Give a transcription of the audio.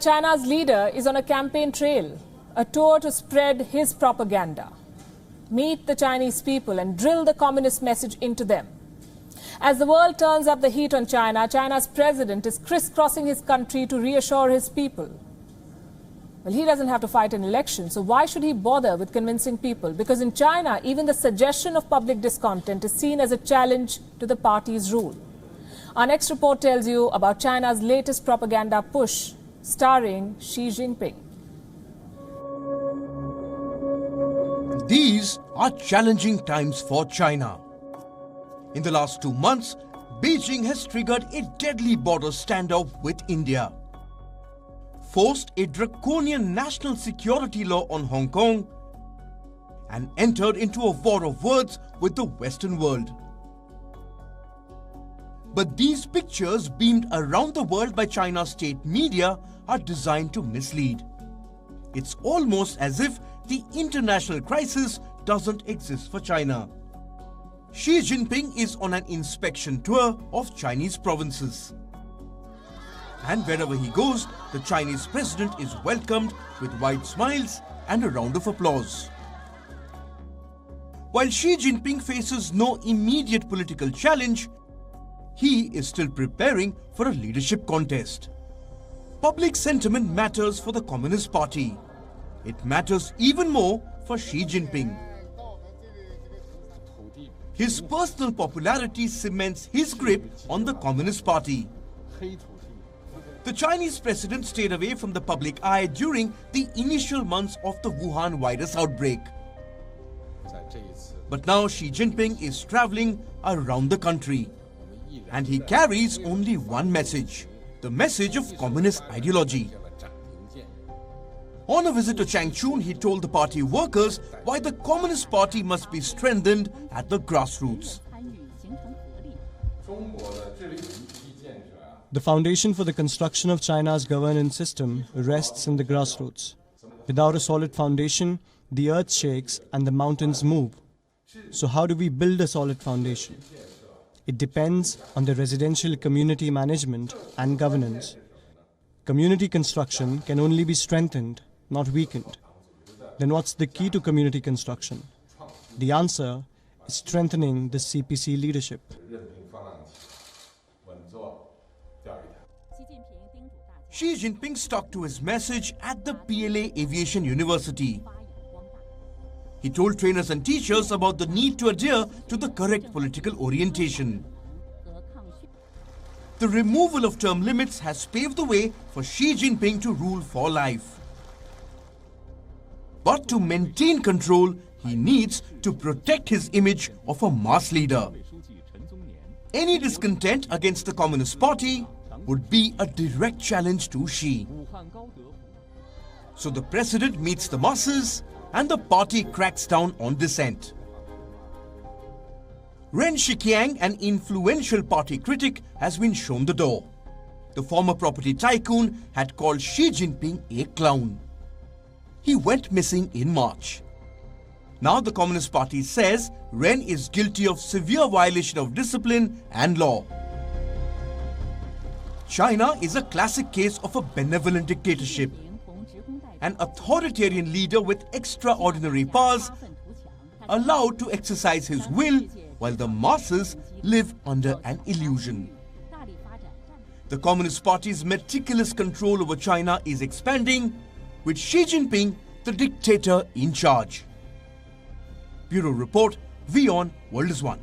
China's leader is on a campaign trail, a tour to spread his propaganda. Meet the Chinese people and drill the communist message into them. As the world turns up the heat on China, China's president is crisscrossing his country to reassure his people. Well, he doesn't have to fight an election, so why should he bother with convincing people? Because in China, even the suggestion of public discontent is seen as a challenge to the party's rule. Our next report tells you about China's latest propaganda push, starring Xi Jinping. These are challenging times for China. In the last 2 months, Beijing has triggered a deadly border standoff with India, forced a draconian national security law on Hong Kong, and entered into a war of words with the Western world. But these pictures beamed around the world by China's state media are designed to mislead. It's almost as if the international crisis doesn't exist for China. Xi Jinping is on an inspection tour of Chinese provinces. And wherever he goes, the Chinese president is welcomed with wide smiles and a round of applause. While Xi Jinping faces no immediate political challenge, he is still preparing for a leadership contest. Public sentiment matters for the Communist Party. It matters even more for Xi Jinping. His personal popularity cements his grip on the Communist Party. The Chinese president stayed away from the public eye during the initial months of the Wuhan virus outbreak. But now Xi Jinping is traveling around the country. And he carries only one message, the message of communist ideology. On a visit to Changchun, he told the party workers why the Communist Party must be strengthened at the grassroots. The foundation for the construction of China's governance system rests in the grassroots. Without a solid foundation, the earth shakes and the mountains move. So how do we build a solid foundation? It depends on the residential community management and governance. Community construction can only be strengthened, not weakened. Then what's the key to community construction? The answer is strengthening the CPC leadership. Xi Jinping stuck to his message at the PLA Aviation University. He told trainers and teachers about the need to adhere to the correct political orientation. The removal of term limits has paved the way for Xi Jinping to rule for life. But to maintain control, he needs to protect his image of a mass leader. Any discontent against the Communist Party would be a direct challenge to Xi. So the president meets the masses and the party cracks down on dissent. Ren Shiqiang, an influential party critic, has been shown the door. The former property tycoon had called Xi Jinping a clown. He went missing in March. Now the Communist Party says Ren is guilty of severe violation of discipline and law. China is a classic case of a benevolent dictatorship. An authoritarian leader with extraordinary powers, allowed to exercise his will while the masses live under an illusion. The Communist Party's meticulous control over China is expanding, with Xi Jinping the dictator in charge. Bureau Report, WION World is One.